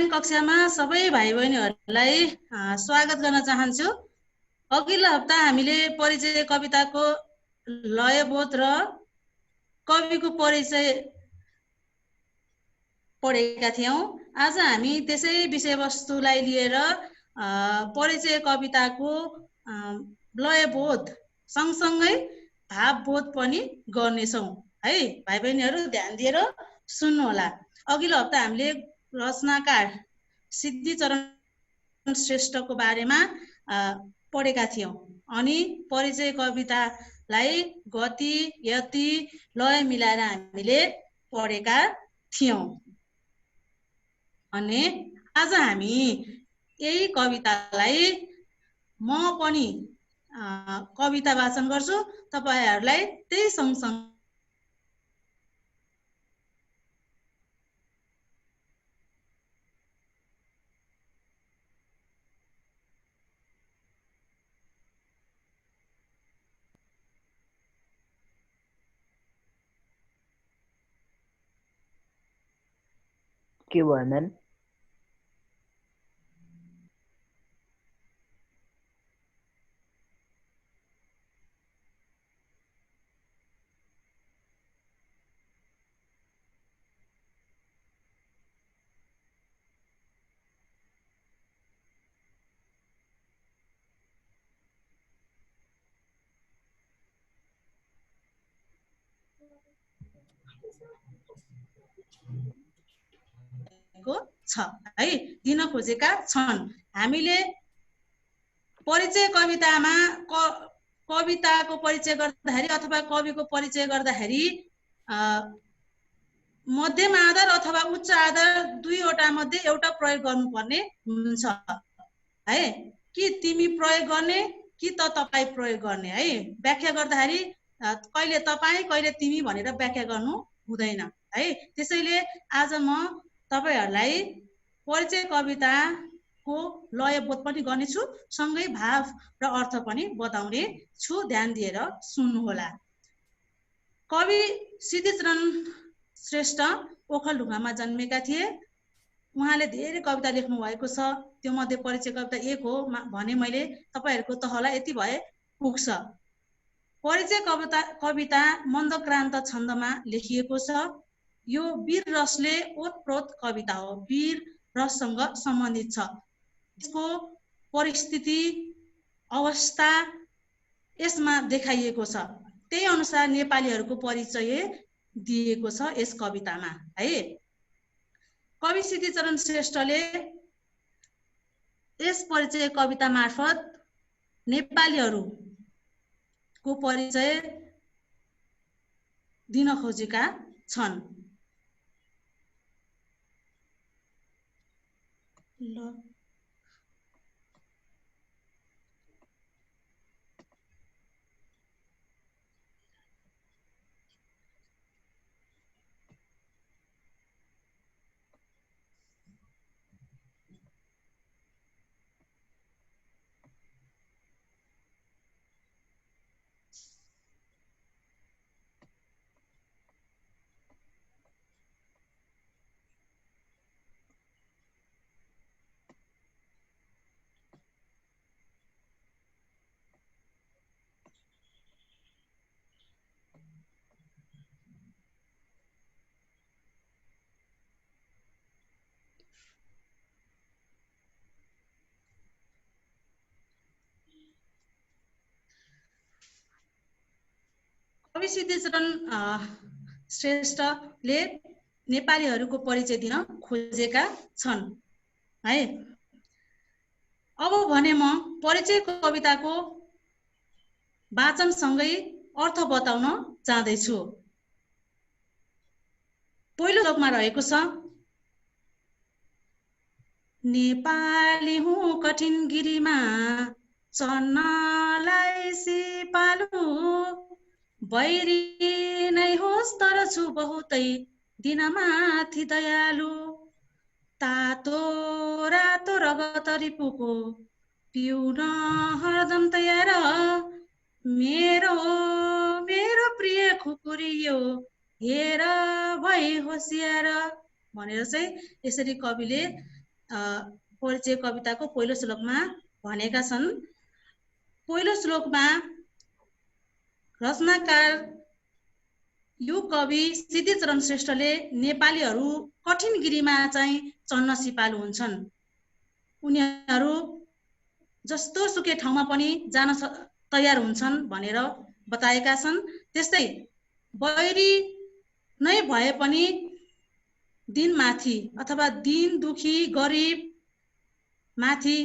Online कक्षामा सबै भाइ बहिनीहरूलाई स्वागत गर्न चाहन्छु। अघिल्लो हप्ता हामीले परिचय कविताको लयबोध र कविको परिचय पढेका थियौं। आज हामी त्यसै विषयवस्तुलाई लिएर परिचय कविताको लयबोध सँगसँगै भावबोध पनि गर्नेछौं है। भाइ बहिनीहरू ध्यान दिएर सुन्नुहोला। अघिल्लो हप्ता हामीले रचनाकार सिद्धिचरण श्रेष्ठको बारेमा पढेका थियौं अनि परिचय कवितालाई गति, यति, लय मिलाएर हामीले पढेका थियौं। अनि आज हामी यही कवितालाई म पनि कविता वाचन गर्छु, तपाईहरुलाई त्यही सँगसँगै के भयो म्याम? छ है, दिन खोजेका छन्। हामीले परिचय कवितामा कविताको परिचय गर्दाखेरि अथवा कविको परिचय गर्दाखेरि मध्यम आधार अथवा उच्च आधार दुईवटा मध्ये एउटा प्रयोग गर्नुपर्ने हुन्छ है। कि तिमी प्रयोग गर्ने कि त तपाई प्रयोग गर्ने है। व्याख्या गर्दाखेरि कहिले तपाई कहिले तिमी भनेर व्याख्या गर्नु हुँदैन है। त्यसैले आज म तपाईहरुलाई परिचय कविताको लयबोध पनि गर्नेछु, सँगै भाव र अर्थ पनि बताउने छु। ध्यान दिएर सुन्नुहोला। कवि सिद्धिचरण श्रेष्ठ ओखलढुङ्गामा जन्मेका थिए। उहाँले धेरै कविता लेख्नु भएको छ। त्यो मध्ये परिचय कविता एक हो भने मैले तपाईहरुको तहलाई यति भए पुग्छ। परिचय कविता मन्दक्रान्त छन्दमा लेखिएको छ। यो वीर रसले ओतप्रोत कविता हो, वीर रससँग सम्बन्धित छ। यसको परिस्थिति अवस्था यसमा देखाइएको छ। त्यही अनुसार नेपालीहरूको परिचय दिएको छ यस कवितामा है। कवि सिद्धिचरण श्रेष्ठले यस परिचय कविता मार्फत नेपालीहरूको परिचय दिन खोजेका छन्। कवि सिद्धिचरण श्रेष्ठले नेपालीहरूको परिचय दिन खोजेका छन् है। अब भने म परिचय कविताको वाचनसँगै अर्थ बताउन चाहदैछु। पहिलो श्लोकमा रहेको छ, नेपाली हुँ कठिन गिरीमा चढ्नलाई सिपालु, बैरी नै होस् तर छु बहुतै दिनमाथि दयालु, तातो रातो रगत रिपुको पिउन हरदम तयार, मेरो मेरो प्रिय खुकुरियो हेर भई होसियार भनेर चाहिँ यसरी कविले परिचय कविताको पहिलो श्लोकमा भनेका छन्। पहिलो श्लोकमा रचनाकार यो कवि सिद्धिचरण श्रेष्ठले नेपालीहरू कठिन गिरीमा चाहिँ चढ्न सिपालु हुन्छन्, उनीहरू जस्तो सुकै ठाउँमा पनि जान तयार हुन्छन् भनेर बताएका छन्। त्यस्तै बैरी नै भए पनि दिनमाथि अथवा दिन दुखी गरिब माथि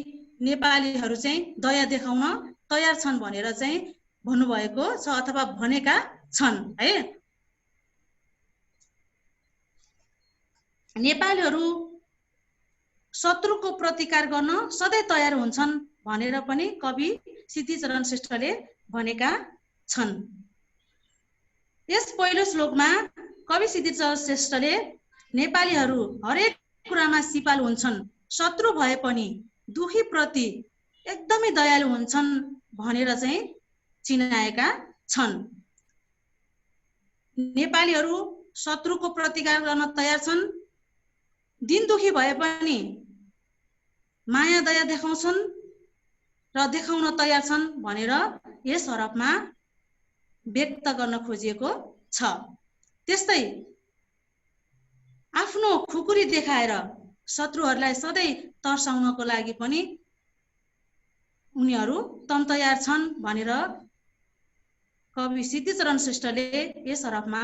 नेपालीहरू चाहिँ दया देखाउन तयार छन् भनेर चाहिँ भन्नुभएको छ अथवा भनेका छन् है। नेपालीहरू शत्रुको प्रतिकार गर्न सधैँ तयार हुन्छन् भनेर पनि कवि सिद्धिचरण श्रेष्ठले भनेका छन्। यस पहिलो श्लोकमा कवि सिद्धिचरण श्रेष्ठले नेपालीहरू हरेक कुरामा सिपालु हुन्छन्, शत्रु भए पनि दुखी प्रति एकदमै दयालु हुन्छन् भनेर चाहिँ चिनाएका छन्। नेपालीहरू शत्रुको प्रतिकार गर्न तयार छन्, दिन दुखी भए पनि माया दया देखाउँछन् र देखाउन तयार छन् भनेर यस हरफमा व्यक्त गर्न खोजिएको छ। त्यस्तै आफ्नो खुकुरी देखाएर शत्रुहरूलाई सधैँ तर्साउनको लागि पनि उनीहरू तयार छन् भनेर कवि सिद्धिचरण श्रेष्ठले यस हरफमा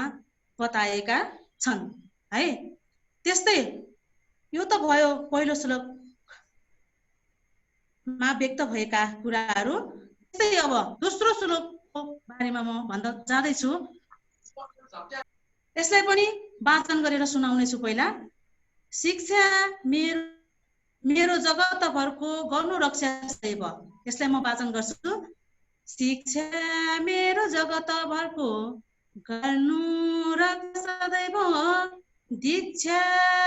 बताएका छन् है। त्यस्तै यो त भयो पहिलो श्लोकमा व्यक्त भएका कुराहरू। त्यस्तै अब दोस्रो श्लोकको बारेमा म भन्न जाँदैछु। यसलाई पनि वाचन गरेर सुनाउने छु। पहिला शिक्षा मेरो जगतभरको गर्नु रक्षा सदैव, यसलाई म वाचन गर्छु। शिक्षा मेरो जगतभरको गर्नु रक्षा सदैव, दीक्षा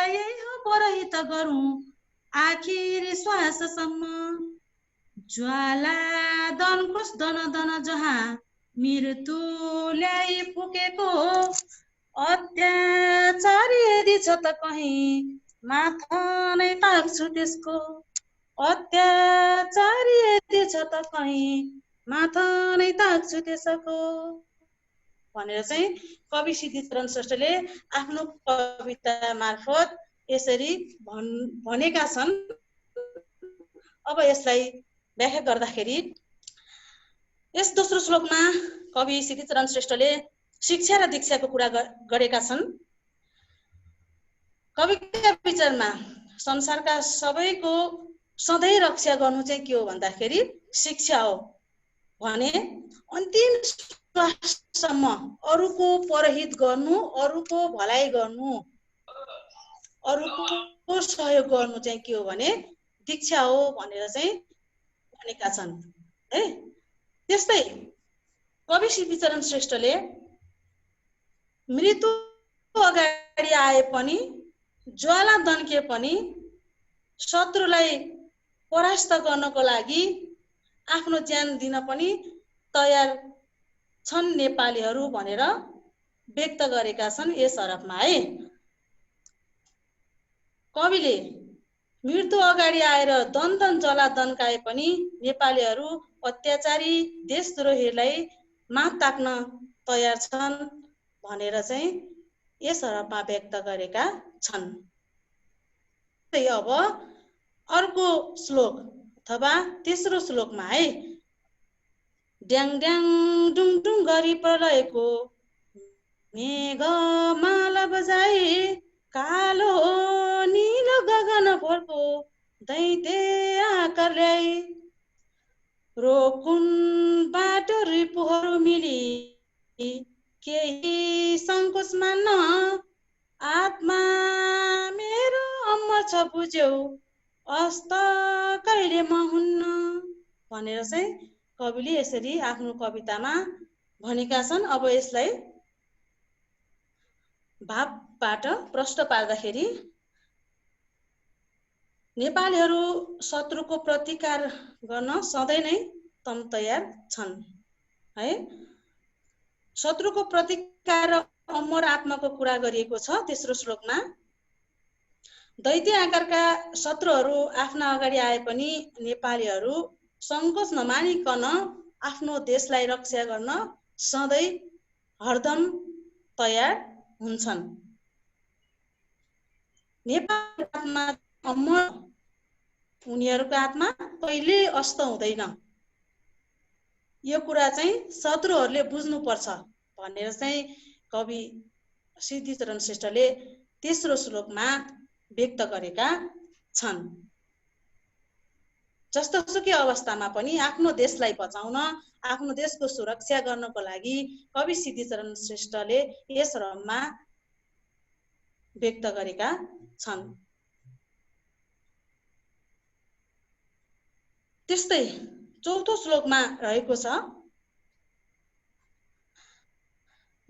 यही हो परहित गरौँ आखिर श्वाससम्म, ज्वाला दनकोस दन दन जहाँ मृत्यु ल्याइ पुगेको, अत्याचारी यदि छ त कहीँ माथा नै ताक्छु त्यसको, अत्याचारी यदि छ त कहीँ माथा नै ताक्छु त्यसको भनेर चाहिँ कवि सिद्धिचरण श्रेष्ठले आफ्नो कविता मार्फत यसरी भनेका छन्। अब यसलाई व्याख्या गर्दाखेरि यस दोस्रो श्लोकमा कवि सिद्धिचरण श्रेष्ठले शिक्षा र दीक्षाको कुरा गरेका छन्। कविका विचारमा संसारका सबैको सधैँ रक्षा गर्नु चाहिँ के हो भन्दाखेरि शिक्षा हो भने अन्तिम श्वाससम्म अरूको परहित गर्नु, अरूको भलाइ गर्नु, अरूको सहयोग गर्नु चाहिँ के हो भने दीक्षा हो भनेर चाहिँ भनेका छन् है। त्यस्तै कवि सिद्धिचरण श्रेष्ठले मृत्यु अगाडि आए पनि, ज्वाला दन्के पनि शत्रुलाई परास्त गर्नको लागि आफ्नो ज्यान दिन पनि तयार छन् नेपालीहरू भनेर व्यक्त गरेका छन् यस हरफमा है। कविले मृत्यु अगाडि आएर दन दन जला दन्काए पनि नेपालीहरू अत्याचारी देशद्रोहीलाई मात ताक्न तयार छन् भनेर चाहिँ यस हरफमा व्यक्त गरेका छन्। अब अर्को श्लोक अथवा तेस्रो श्लोकमा है, ड्याङ ड्याङ डुङ डुङ गरी प्रलयको मेघ माला बजाई, कालो निलो गगन भोरको दैते आकार ल्याई, रोकुन बाटो रिपुहरू मिली केही सङ्कोच मान्न, आत्मा मेरो अमर छ बुझ्यौ अस्त कहिले म हुन्न भनेर चाहिँ कविले यसरी आफ्नो कवितामा भनेका छन्। अब यसलाई भावबाट प्रश्न पार्दाखेरि नेपालीहरू शत्रुको प्रतिकार गर्न सधैँ नै तयार छन् है। शत्रुको प्रतिकार र अमर आत्माको कुरा गरिएको छ तेस्रो श्लोकमा। दैत्य आकारका शत्रुहरू आफ्ना अगाडि आए पनि नेपालीहरू सङ्कोच नमानिकन आफ्नो देशलाई रक्षा गर्न सधैँ हरदम तयार हुन्छन्। नेपाली आत्मा अमर, उनीहरूको आत्मा कहिले अस्त हुँदैन। यो कुरा चाहिँ शत्रुहरूले बुझ्नुपर्छ भनेर चाहिँ कवि सिद्धिचरण श्रेष्ठले तेस्रो श्लोकमा व्यक्त गरेका छन्। जस्तोसुकै अवस्थामा पनि आफ्नो देशलाई बचाउन, आफ्नो देशको सुरक्षा गर्नको लागि कवि सिद्धिचरण श्रेष्ठले यस रममा व्यक्त गरेका छन्। त्यस्तै चौथो श्लोकमा रहेको छ,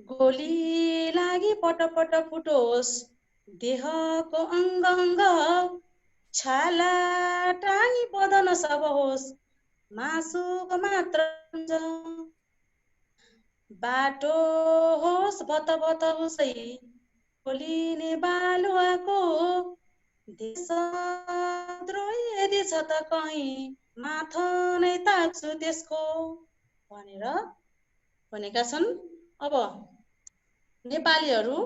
गोली लागि पटपट फुटोस् देहको अङ्ग अङ्ग, छाला टाङ्गी बदन सब होस् मासुको मात्र बाटो होस् भत भत उसै खोलिने बालुवाको, देशद्रोही यदि छ त कहीँ माथा नै ताक्छु त्यसको भनेर भनेका छन्। अब नेपालीहरू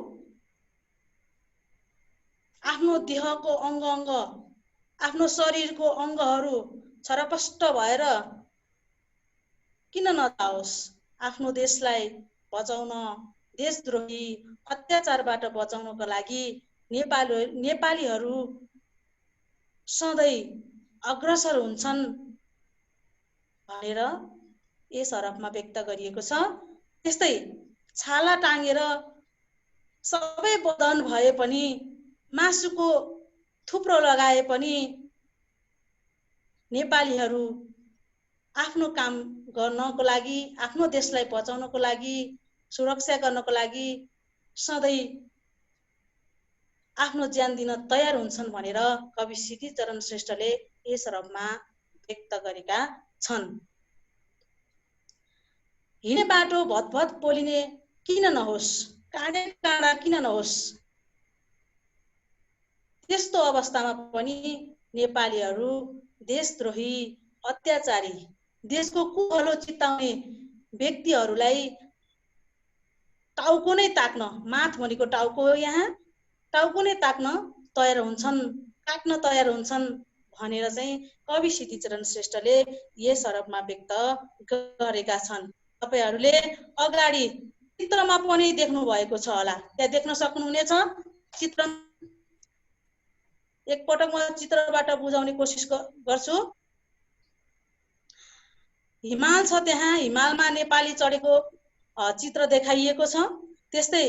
आफ्नो देहको अङ्ग अङ्ग, आफ्नो शरीरको अङ्गहरू छरपष्ट भएर किन नजाओस्, आफ्नो देशलाई बचाउन, देशद्रोही अत्याचारबाट बचाउनको लागि नेपालीहरू सधैँ अग्रसर हुन्छन् भनेर यस हरफमा व्यक्त गरिएको छ। त्यस्तै छाला टाँगेर सबै बदन भए पनि, मासुको थुप्रो लगाए पनि नेपालीहरू आफ्नो काम गर्नको लागि, आफ्नो देशलाई बचाउनको लागि, सुरक्षा गर्नको लागि सधैँ आफ्नो ज्यान दिन तयार हुन्छन् भनेर कवि सिद्धिचरण श्रेष्ठले यस हरफमा व्यक्त गरेका छन्। हिँडे बाटो भतभत पोलिने किन नहोस्, काँडे काँडा किन नहोस्, त्यस्तो अवस्थामा पनि नेपालीहरू देशद्रोही अत्याचारी, देशको कुहलो चिताउने व्यक्तिहरूलाई टाउको नै ताक्न, माथ भनेको टाउको हो, यहाँ टाउको नै ताक्न तयार हुन्छन्, काट्न तयार हुन्छन् भनेर चाहिँ कवि सिद्धिचरण श्रेष्ठले यस हरफमा व्यक्त गरेका छन्। तपाईहरूले अगाडि चित्रमा पनि देख्नु भएको छ होला, त्यहाँ देख्न सक्नुहुनेछ चित्र। एकपटक म चित्रबाट बुझाउने कोसिस गर्छु। हिमाल छ, त्यहाँ हिमालमा नेपाली चढेको चित्र देखाइएको छ। त्यस्तै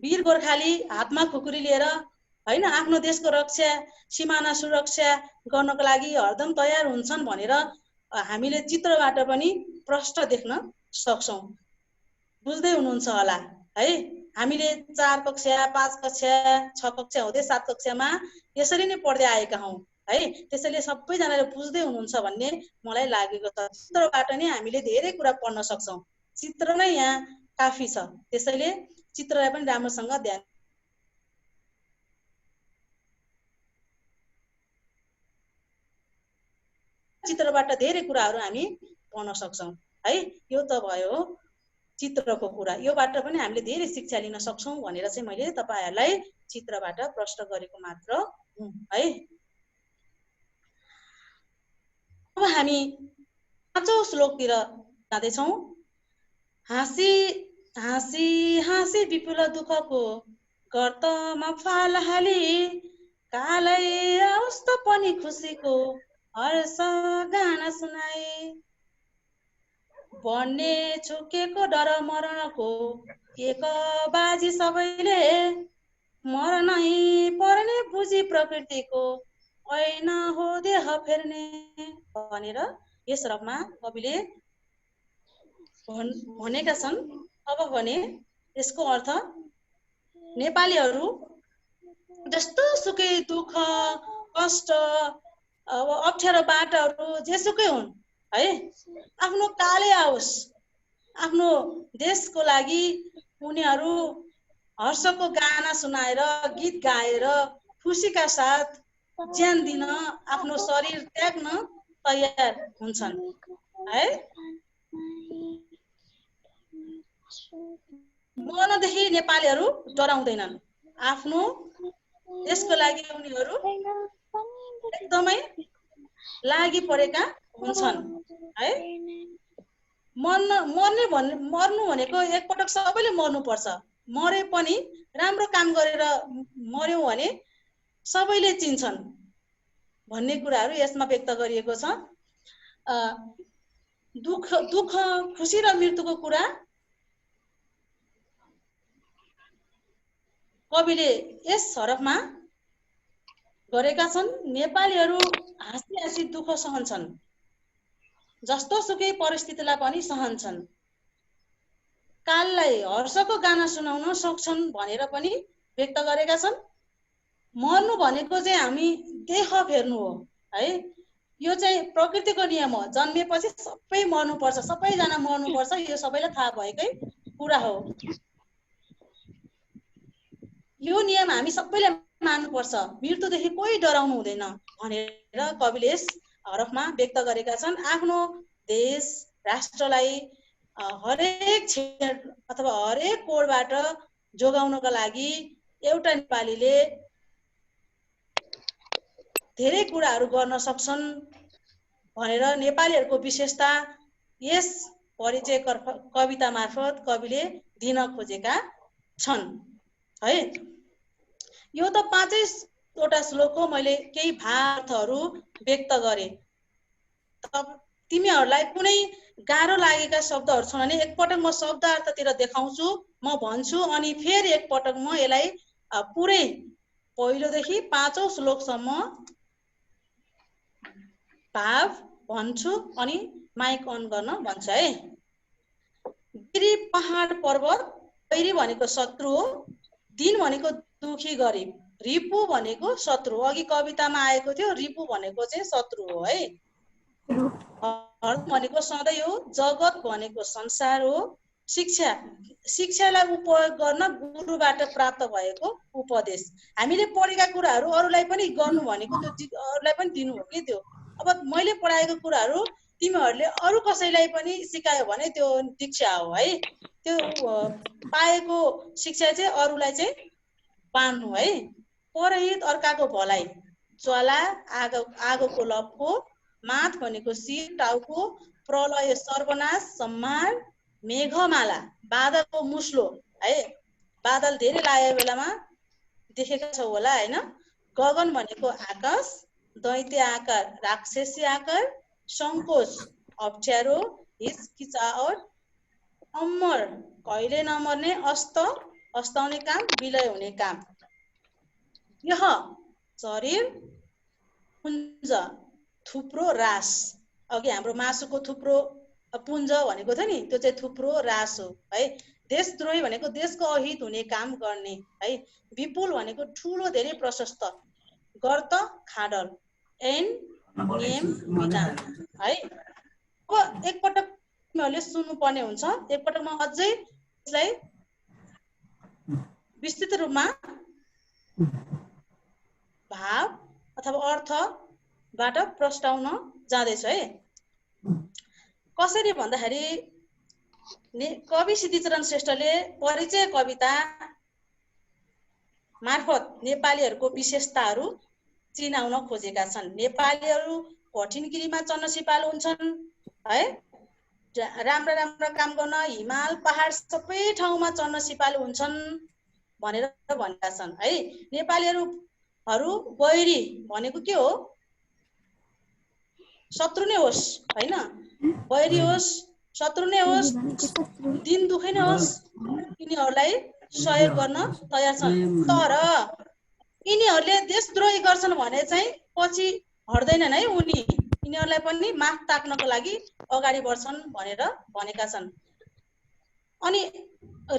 वीर गोर्खाली हातमा खुकुरी लिएर हैन आफ्नो देशको रक्षा, सीमाना सुरक्षा गर्नको लागि हरदम तयार हुन्छन् भनेर हामीले चित्रबाट पनि प्रष्ट देख्न सक्छौं। बुझ्दै हुनुहुन्छ होला है। हामीले 4 कक्षा, 5 कक्षा, 6 कक्षा हुँदै 7 कक्षामा यसरी नै पढ्दै आएका हौं है। त्यसैले सबैजनाले बुझ्दै हुनुहुन्छ भन्ने मलाई लागेको छ। चित्रबाट नै हामीले धेरै कुरा पढ्न सक्छौं, चित्र नै यहाँ काफी छ। त्यसैले चित्रलाई पनि राम्रोसँग ध्यान चित्रबाट धेरै कुराहरू हामी पढ्न सक्छौं है। यो त भयो चित्रको कुरा, योबाट पनि हामीले धेरै शिक्षा लिन सक्छौं भनेर चाहिँ मैले तपाईहरुलाई चित्रबाट प्रश्न गरेको मात्र हुँ है। अब हामी 5औं श्लोकतिर जाँदै छौं। हाँसी हाँसी हाँसी विपुल दुःखको गर्तमा फाल हाली, कालै आओस् त पनि खुसीको हर्ष गाना सुनाए, भन्ने छुकेको डर मरणको एक बाजी सबैले, मर्नै पर्ने बुझी प्रकृतिको ऐन हो देह फेर्ने भनेर यस हरफमा कविले भनेका छन्। अब भने यसको अर्थ नेपालीहरू जस्तो सुकै दुःख कष्ट अब अप्ठ्यारो बाटोहरू जेसुकै हुन् है, आफ्नो कालै आओस्, आफ्नो देशको लागि उनीहरू हर्षको गाना सुनाएर गीत गाएर खुसीका साथ ज्यान दिन आफ्नो शरीर त्याग्न तयार हुन्छन् है। मर्नदेखि नेपालीहरू डराउँदैनन्। आफ्नो देशको लागि उनीहरू एकदमै लागि परेका हुन्छन् है। मर्नु भनेको एकपटक सबैले मर्नुपर्छ। मरे पनि राम्रो काम गरेर मर्यौं भने सबैले चिन्छन् भन्ने कुराहरू यसमा व्यक्त गरिएको छ। दुःख खुसी र मृत्युको कुरा कविले यस हरफमा गरेका छन्। नेपालीहरू हाँसी हाँसी दुःख सहन्छन्, जस्तो सुकै परिस्थितिलाई पनि सहन्छन्। काललाई हर्षको गाना सुनाउन सक्छन् भनेर पनि व्यक्त गरेका छन्। मर्नु भनेको चाहिँ हामी देह फेर्नु हो है। यो चाहिँ प्रकृतिको नियम हो। जन्मेपछि सबै मर्नुपर्छ, सबैजना मर्नुपर्छ, यो सबैलाई थाहा भएकै कुरा हो। यो नियम हामी सबैले मान्नुपर्छ। मृत्युदेखि कोही डराउनु हुँदैन भनेर कविले यस हरफमा व्यक्त गरेका छन्। आफ्नो देश राष्ट्रलाई हरेक क्षेत्र अथवा हरेक कोणबाट जोगाउनका लागि एउटा नेपालीले धेरै कुराहरू गर्न सक्छन् भनेर नेपालीहरूको विशेषता यस परिचय कविता मार्फत कविले दिन खोजेका छन् है। यो त 5वटा श्लोकको मैले केही भावार्थहरू व्यक्त गरे। तिमीहरूलाई कुनै गाह्रो लागेका शब्दहरू छन् भने एकपटक म शब्दार्थतिर देखाउँछु, म भन्छु, अनि फेरि एकपटक म यसलाई पुरै पहिलोदेखि 5औं श्लोकसम्म भाव भन्छु अनि माइक अन गर्न भन्छ है। गिरी पहाड पर्वत, बैरी भनेको शत्रु हो, दिन भनेको दुखी गरिब, रिपु भनेको शत्रु। अघि कवितामा आएको थियो, रिपु भनेको चाहिँ शत्रु हो है। भनेको सधैँ हो, जगत भनेको संसार हो, शिक्षालाई उपयोग गर्न गुरुबाट प्राप्त भएको उपदेश। हामीले पढेका कुराहरू अरूलाई पनि गर्नु भनेको त्यो अरूलाई पनि दिनु हो कि त्यो। अब मैले पढाएको कुराहरू तिमीहरूले अरू कसैलाई पनि सिकायो भने त्यो दीक्षा हो है। त्यो पाएको शिक्षा चाहिँ अरूलाई चाहिँ बाँड्नु है। परहित अर्काको भलाइ, ज्वाला आगोको लपको, माथ भनेको शिर टाउको, प्रलय सर्वनाश संहार, मेघमाला बादलको मुस्लो है। बादल धेरै लागेको बेलामा देखेका छौ होला हैन। गगन भनेको आकाश, दैत्य आकार राक्षसी आकार, संकोच अप्ठ्यारो, हिचकिचाहट, अमर कहिले नमर्ने, अस्ताउने काम, विलय हुने काम। यह शरीर पुञ्ज थुप्रो रास। अघि हाम्रो मासुको थुप्रो पुञ्ज भनेको थियो नि, त्यो चाहिँ थुप्रो रास हो है। देशद्रोही भनेको देशको अहित हुने काम गर्ने है। विपुल भनेको ठुलो धेरै प्रशस्त, गर्त खाडल, ऐन नियम विधान है। अब एकपटक तिमीहरूले सुन्नुपर्ने हुन्छ। एकपटक म अझै यसलाई विस्तृत रूपमा भाव अथवा अर्थबाट प्रस्ताउन जाँदैछु है। कसरी भन्दाखेरि कवि सिद्धिचरण श्रेष्ठले परिचय कविता मार्फत नेपालीहरूको विशेषताहरू चिनाउन खोजेका छन्। नेपालीहरू कठिन गिरीमा चन्न सिपालु हुन्छन् है। राम्रा राम्रा काम गर्न हिमाल पहाड सबै ठाउँमा चन्न सिपालु हुन्छन् भनेर भनेका छन् है। नेपालीहरू बैरी भनेको के हो? शत्रु नै होस् हैन। बैरी होस्, शत्रु नै होस्, दिन दुखै नै होस्, यिनीहरूलाई सहयोग गर्न तयार छन्। तर यिनीहरूले देशद्रोही गर्छन् भने चाहिँ पछि हट्दैनन् है। यिनीहरूलाई पनि माफ ताक्नको लागि अगाडि बढ्छन् भनेर भनेका छन्। अनि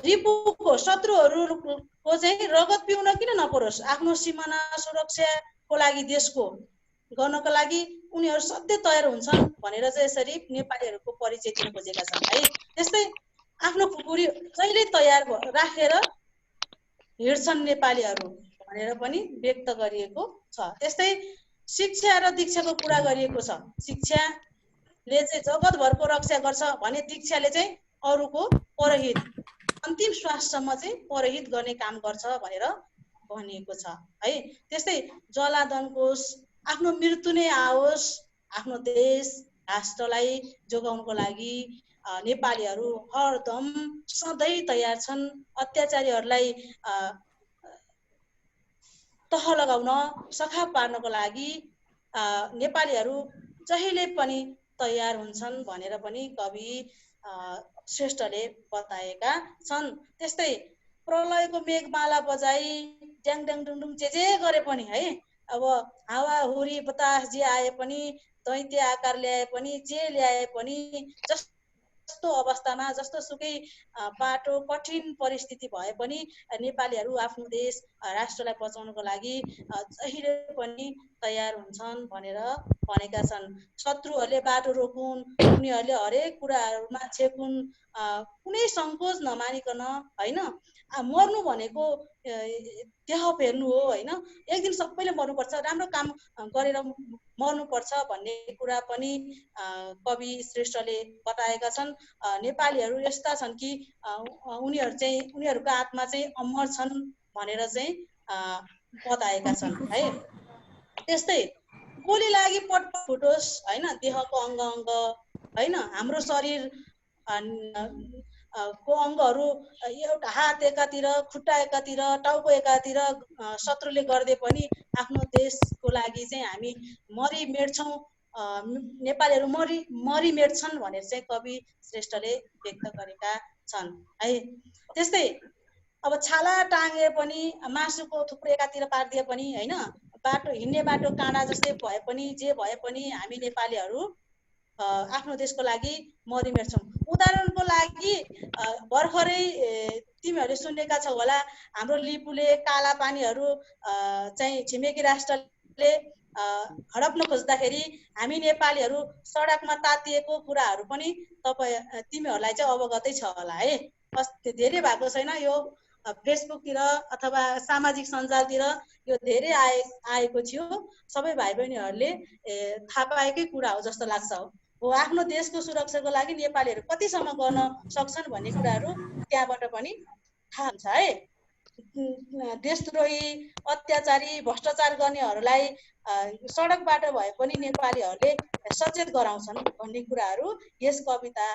रिपुको शत्रुहरूको चाहिँ रगत पिउन किन नपरोस्, आफ्नो सीमाना सुरक्षाको लागि देशको गर्नको लागि उनीहरू सधैँ तयार हुन्छन् भनेर चाहिँ यसरी नेपालीहरूको परिचय दिन खोजेका छन् है। त्यस्तै आफ्नो खुकुरी जहिले तयार राखेर हिँड्छन् नेपालीहरू भनेर पनि व्यक्त गरिएको छ। त्यस्तै शिक्षा र दीक्षाको कुरा गरिएको छ। शिक्षाले चाहिँ जगतभरको रक्षा गर्छ भने दीक्षाले चाहिँ अरूको परहित अन्तिम श्वाससम्म चाहिँ परहित गर्ने काम गर्छ भनेर भनिएको छ है। त्यस्तै जलादनको आफ्नो मृत्यु नै आओस्, आफ्नो देश राष्ट्रलाई जोगाउनको लागि नेपालीहरू हरदम सधैँ तयार छन्। अत्याचारीहरूलाई तह लगाउन, सखा पार्नको लागि नेपालीहरू जहिले पनि तयार हुन्छन् भनेर पनि कवि श्रेष्ठले बताएका छन्। त्यस्तै प्रलयको मेघमाला बजाई ड्याङ ड्याङ डुङडुङ जे गरे पनि है, अब हावाहुरी बतास जे आए पनि, दैत्य आकार ल्याए पनि, जे ल्याए पनि, जस्तो अवस्थामा जस्तो सुकै बाटो कठिन परिस्थिति भए पनि नेपालीहरू आफ्नो देश राष्ट्रलाई बचाउनको लागि जहिले पनि तयार हुन्छन् भनेर भनेका छन्। शत्रुहरूले बाटो रोकुन्, उनीहरूले हरेक कुराहरूमा छेकुन्, कुनै सङ्कोच नमानिकन होइन, मर्नु भनेको देह फेर्नु हो होइन, एक दिन सबैले मर्नुपर्छ, राम्रो काम गरेर मर्नुपर्छ भन्ने कुरा पनि कवि श्रेष्ठले बताएका छन्। नेपालीहरू यस्ता छन् कि उनीहरूको आत्मा चाहिँ अमर छन् भनेर चाहिँ बताएका छन् है। त्यस्तै गोली लागि पट फुटोस् होइन, देहको अङ्ग अङ्ग होइन, हाम्रो शरीर को अङ्गहरू एउटा हात एकातिर, खुट्टा एकातिर, टाउको एकातिर शत्रुले गर्दै पनि आफ्नो देशको लागि चाहिँ हामी मरि मेट्छौँ, नेपालीहरू मरि मेट्छन् भनेर चाहिँ कवि श्रेष्ठले व्यक्त गरेका छन् है। त्यस्तै अब छाला टाँगे पनि, मासुको थुप्रो एकातिर पारिदिए पनि होइन, बाटो हिँड्ने बाटो काँडा जस्तै भए पनि, जे भए पनि हामी नेपालीहरू आफ्नो देशको लागि मरिमेट्छौँ। उदाहरणको लागि भर्खरै तिमीहरूले सुनेका छौ होला, हाम्रो लिपुले काला पानीहरू चाहिँ छिमेकी राष्ट्रले हडप्न खोज्दाखेरि हामी नेपालीहरू सडकमा तातिएको कुराहरू पनि तिमीहरूलाई चाहिँ अवगतै छ होला है। धेरै भएको छैन, यो फेसबुकतिर अथवा सामाजिक सञ्जालतिर यो धेरै आएको थियो। सबै भाइ बहिनीहरूले थाहा पाएकै कुरा हो जस्तो लाग्छ हो। आफ्नो देशको सुरक्षाको लागि नेपालीहरू कतिसम्म गर्न सक्छन् भन्ने कुराहरू त्यहाँबाट पनि थाहा हुन्छ है। देशद्रोही, अत्याचारी, भ्रष्टाचार गर्नेहरूलाई सडकबाट भए पनि नेपालीहरूले सचेत गराउँछन् भन्ने कुराहरू यस कविता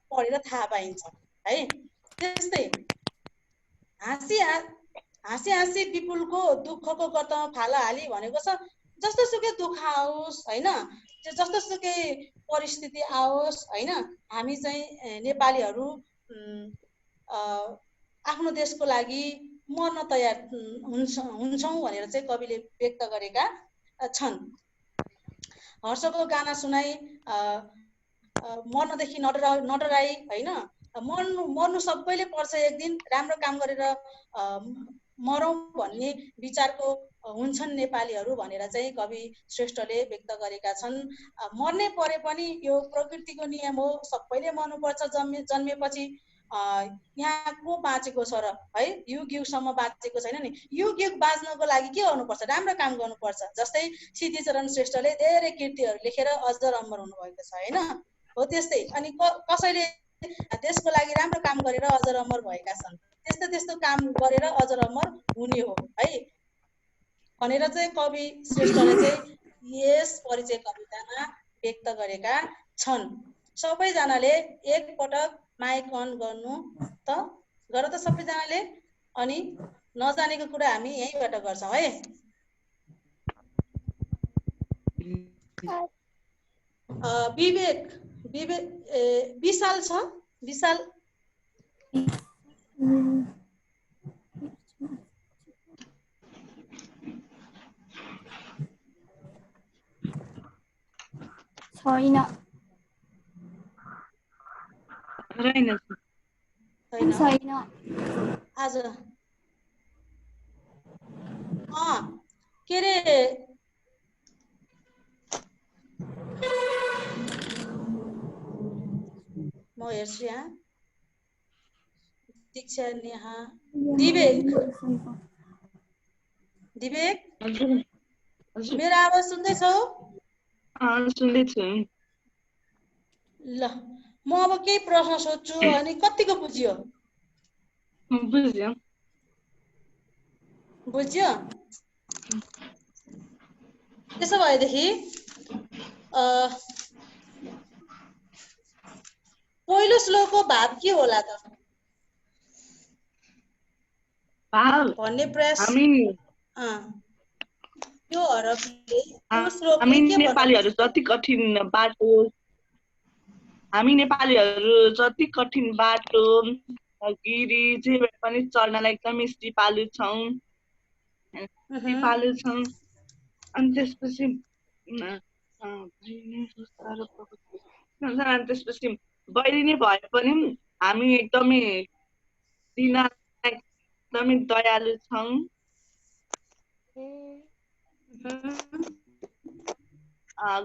पढेर थाहा पाइन्छ है। त्यस्तै हाँसी हाँसी विपुलको दुःखको गर्तमा फाला हाली भनेको छ। जस्तो सुकै दुःख आओस् होइन, जस्तो सुकै परिस्थिति आओस् होइन, हामी चाहिँ नेपालीहरू आफ्नो देशको लागि मर्न तयार हुन्छौँ भनेर चाहिँ कविले व्यक्त गरेका छन्। हर्षको गाना सुनाई मर्नदेखि नडराई होइन, मर्नु सबैले पर्छ एक दिन, राम्रो काम गरेर मरौँ भन्ने विचारको हुन्छन् नेपालीहरू भनेर चाहिँ कवि श्रेष्ठले व्यक्त गरेका छन्। मर्नै परे पनि यो प्रकृतिको नियम हो, सबैले मर्नुपर्छ जन्मेपछि। यहाँ को बाँचेको छ र है, युग युगसम्म बाँचेको छैन नि। युग युग बाँच्नको लागि के गर्नुपर्छ? राम्रो काम गर्नुपर्छ। जस्तै सिद्धिचरण श्रेष्ठले धेरै कृतिहरू लेखेर अजर अमर हुनुभएको छ होइन हो। त्यस्तै अनि कसैले देशको लागि राम्रो काम गरेर अजर अमर भएका छन्। त्यस्तो काम गरेर अजर अमर हुने हो है भनेर चाहिँ कवि श्रेष्ठले चाहिँ यस परिचय कवितामा व्यक्त गरेका छन्। सबैजनाले एकपटक माइक अन गर्नु त गर त सबैजनाले, अनि नजानेको कुरा हामी यहीँबाट गर्छौँ है। विवेक विशाल छ, विशाल छैन आज के रे म हेर्छु यहाँ। दीक्षा, नेहा, विवेक दिवेक हजुर हजुर मेरो आवाज सुन्दैछौ? सुन्दैछु। ल म अब केही प्रश्न सोध्छु अनि कतिको बुझ्यो? बुझ्यो। बुझ्यो? त्यसो भएदेखि पहिलो श्लोकको भाव के होला त? भाव भन्ने प्रयास हामी यो हरफले यो श्लोकले के नेपालीहरू जति कठिन बाटो गिरी जे भए पनि चढ्नलाई एकदमै सिपालु छौँ। अनि त्यसपछि बैरी नै भए पनि हामी एकदमै दयालु छौँ।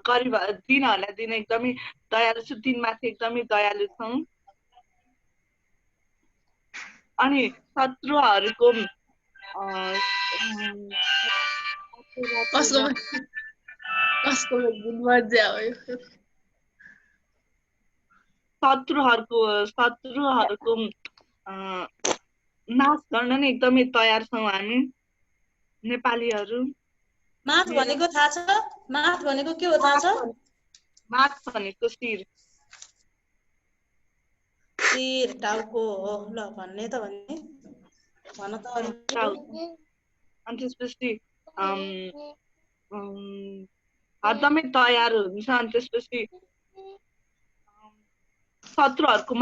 गरिब दिनहरूलाई दिन एकदमै दयालु छु, दिनमाथि एकदमै दयालु छौँ। अनि शत्रुहरूको शत्रुहरूको नाश गर्न नै एकदमै तयार छौँ हामी नेपालीहरू। माथ भनेको थाहा छ? माथ भनेको के हो थाहा छ? माथ भनेको शिर। शिर टाउको हो। ल भन्ने त भन्ने भन त अरु। अनि त्यसपछि हरदमै तयार हुन्छ। अनि त्यसपछि शत्रुहरूको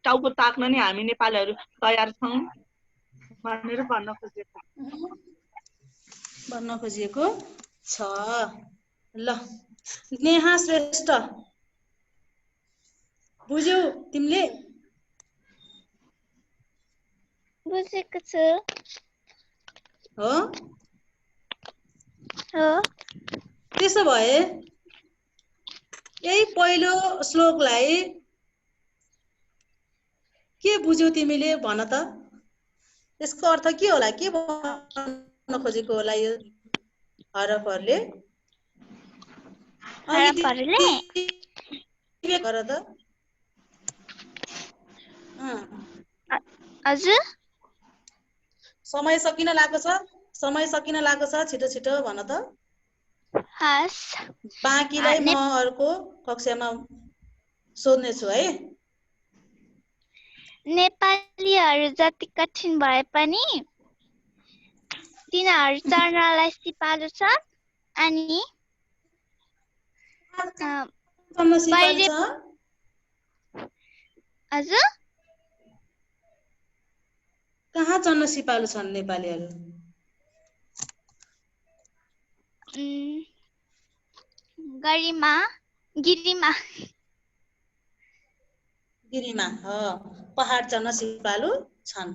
टाउको ताक्न नि हामी नेपालीहरू तयार छौँ भनेर भन्न खोजिएको छ। ल नेहा श्रेष्ठ बुझ्यौ तिमीले? बुझेको छु। हो त्यसो भए यही पहिलो श्लोकलाई के बुझ्यौ तिमीले भन त? यसको अर्थ के होला? के भन्न खोजेको होला यो हरफहरुले? हजुर समय सकिन लागेको छ। छिटो छिटो भन त। बाँकीलाई म अर्को कक्षामा सोध्ने छु है। नेपालीहरू जति कठिन भए पनि तिनीहरू चढ्नलाई सिपालु छन्। अनि हजुर कहाँ चढ्न सिपालु छन् नेपालीहरू? गिरीमा हो। पहाड चढ्न सिपालु छन्।